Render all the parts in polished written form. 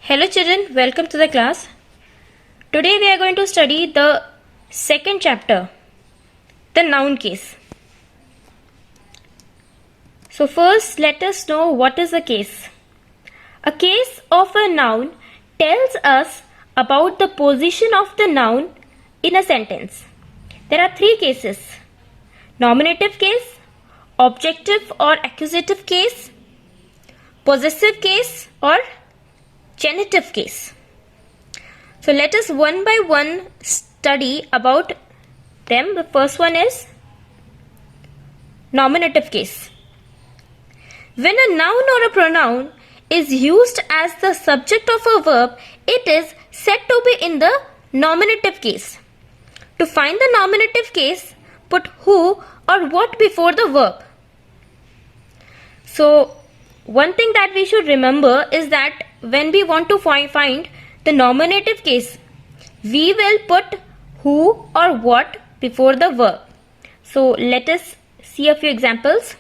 Hello children, welcome to the class. Today we are going to study the second chapter, the noun case. So first let us know what is a case. A case of a noun tells us about the position of the noun in a sentence. There are three cases: nominative case, objective or accusative case, possessive case or genitive case. So let us one by one study about them. The first one is nominative case. When a noun or a pronoun is used as the subject of a verb, it is said to be in the nominative case. To find the nominative case, put who or what before the verb. So one thing that we should remember is that when we want to find the nominative case, we will put who or what before the verb. So let us see a few examples.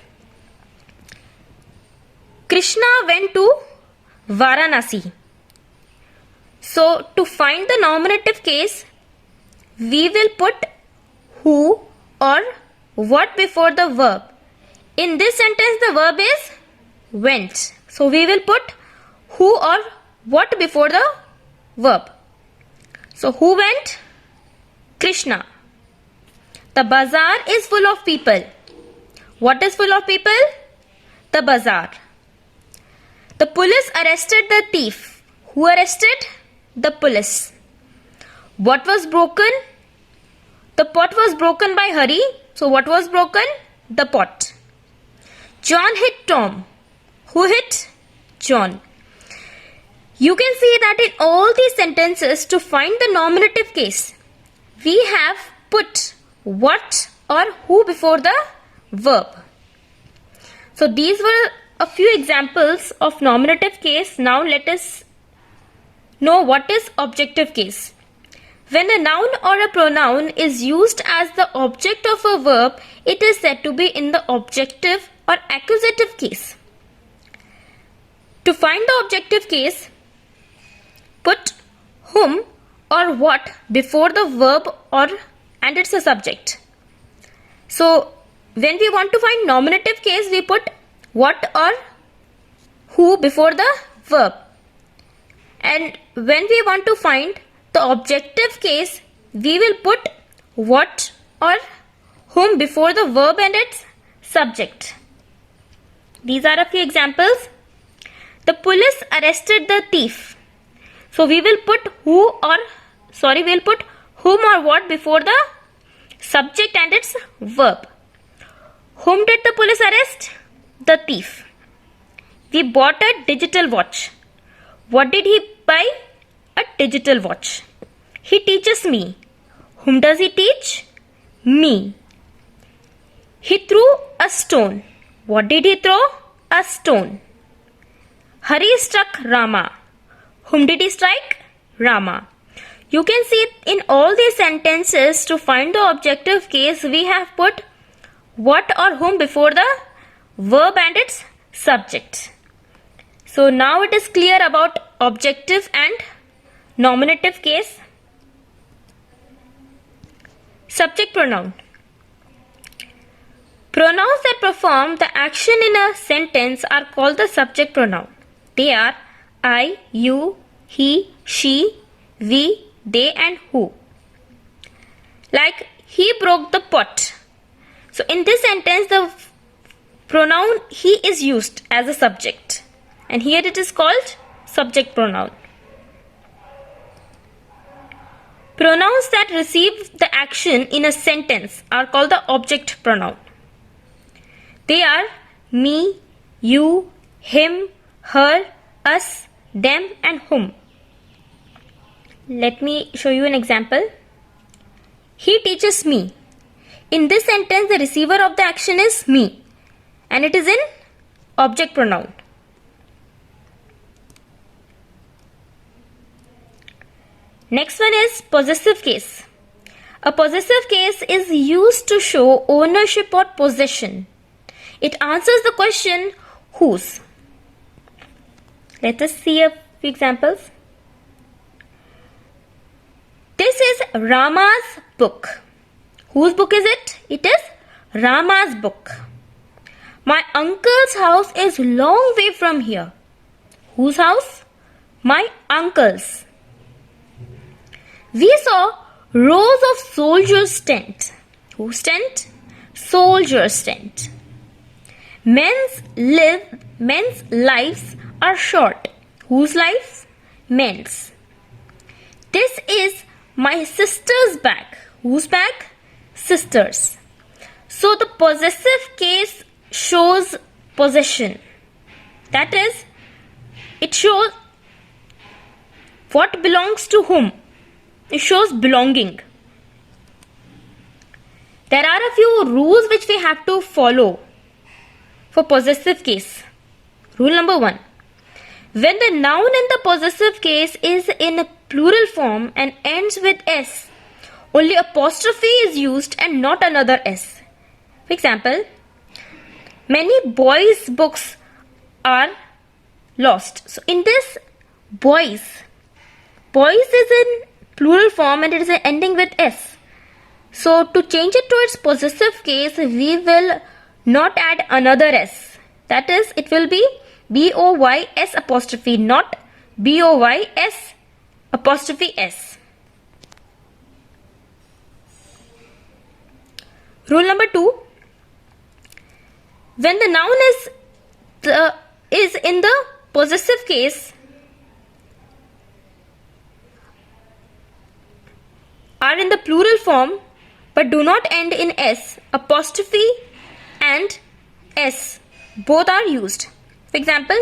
Krishna went to Varanasi. So to find the nominative case, we will put who or what before the verb. In this sentence, the verb is went. So we will put who or what before the verb. So who went? Krishna. The bazaar is full of people. What is full of people? The bazaar. The police arrested the thief. Who arrested? The police. What was broken? The pot was broken by Hari. So what was broken? The pot. John hit Tom. Who hit? John. You can see that in all these sentences, to find the nominative case, we have put what or who before the verb. So these were a few examples of nominative case. Now let us know what is objective case. When a noun or a pronoun is used as the object of a verb, it is said to be in the objective or accusative case. To find the objective case, put whom or what before the verb and it's a subject. So when we want to find nominative case, we put what or who before the verb. And when we want to find the objective case, we will put what or whom before the verb and its subject. These are a few examples. The police arrested the thief. So we will put whom or what before the subject and its verb. Whom did the police arrest? The thief. We bought a digital watch. What did he buy? A digital watch. He teaches me. Whom does he teach? Me. He threw a stone. What did he throw? A stone. Hari struck Rama. Whom did he strike? Rama. You can see in all these sentences, to find the objective case, we have put what or whom before the verb and its subject. So now it is clear about objective and nominative case. Subject pronoun. Pronouns that perform the action in a sentence are called the subject pronoun. They are I, you, he, she, we, they and who. Like he broke the pot. So in this sentence, the pronoun he is used as a subject. And here it is called subject pronoun. Pronouns that receive the action in a sentence are called the object pronoun. They are me, you, him, her, us, them and whom. Let me show you an example. He teaches me. In this sentence, the receiver of the action is me and it is in object pronoun. Next one is possessive case. A possessive case is used to show ownership or possession. It answers the question whose. Let us see a few examples. This is Rama's book. Whose book is it? It is Rama's book. My uncle's house is long way from here. Whose house? My uncle's. We saw rows of soldiers' tent. Whose tent? Soldiers' tent. Men's lives are short. Whose lives? Men's. This is my sister's bag. Whose bag? Sister's. So the possessive case shows possession. That is, it shows what belongs to whom. It shows belonging. There are a few rules which we have to follow for possessive case. Rule number 1. When the noun in the possessive case is in a plural form and ends with S, only apostrophe is used and not another S. For example, many boys' books are lost. So in this boys is in plural form and it is ending with S. So to change it to its possessive case, we will not add another S. That is, it will be B-O-Y-S apostrophe, not B-O-Y-S apostrophe S. Rule number 2. When the noun is in the possessive case, are in the plural form but do not end in S, apostrophe and S both are used. For example,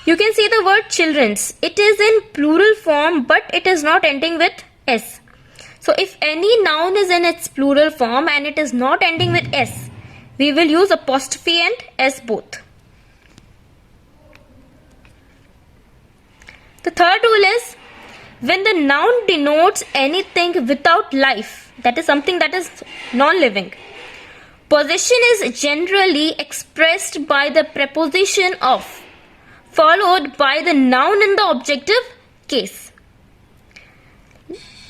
you can see the word children's. It is in plural form but it is not ending with S. So if any noun is in its plural form and it is not ending with S, we will use apostrophe and S both. The third rule is, when the noun denotes anything without life, that is something that is non-living, possession is generally expressed by the preposition of, followed by the noun in the objective case.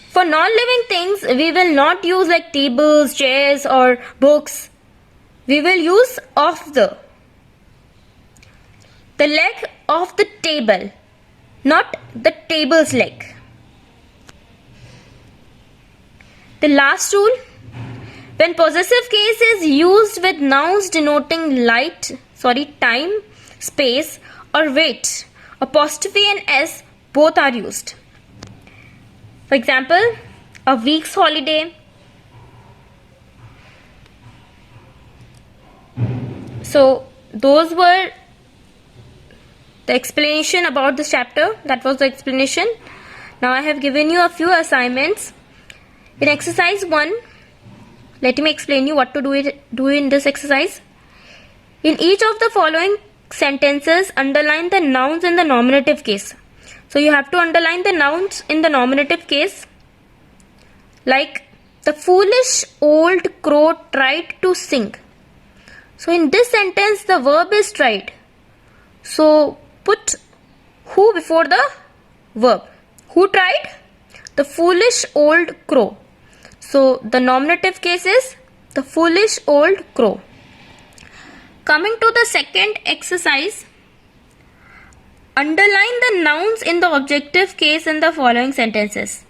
For non-living things, we will not use like tables, chairs or books. We will use of the leg of the table, not the table's leg. The last rule, when possessive case is used with nouns denoting time, space or weight, apostrophe and S both are used. For example, a week's holiday. So those were the explanation about this chapter. That was the explanation. Now I have given you a few assignments. In exercise 1, let me explain you what to do in this exercise. In each of the following sentences, underline the nouns in the nominative case. So you have to underline the nouns in the nominative case. Like, the foolish old crow tried to sing. So in this sentence, the verb is tried. So put who before the verb. Who tried? The foolish old crow. So the nominative case is the foolish old crow. Coming to the second exercise, underline the nouns in the objective case in the following sentences.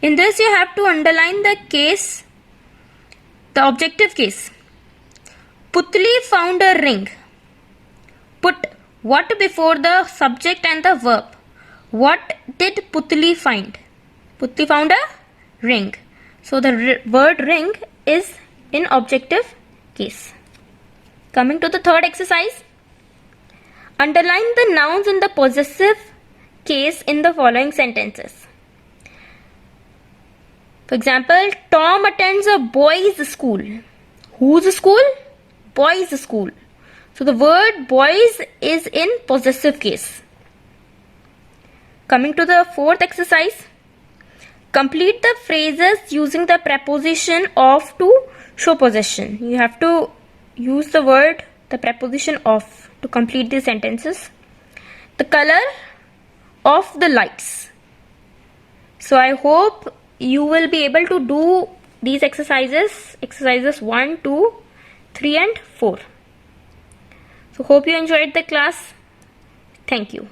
In this you have to underline the case, the objective case. Putli found a ring. Put what before the subject and the verb. What did Putli find? Putli found a ring. So the word ring is in objective case. Coming to the third exercise, underline the nouns in the possessive case in the following sentences. For example, Tom attends a boys' school. Whose school? Boys' school. So the word boys is in possessive case. Coming to the fourth exercise, complete the phrases using the preposition of to show possession. You have to use the preposition of to complete the sentences. The color of the lights. So I hope you will be able to do these exercises 1, 2, 3 and 4. So hope you enjoyed the class. Thank you.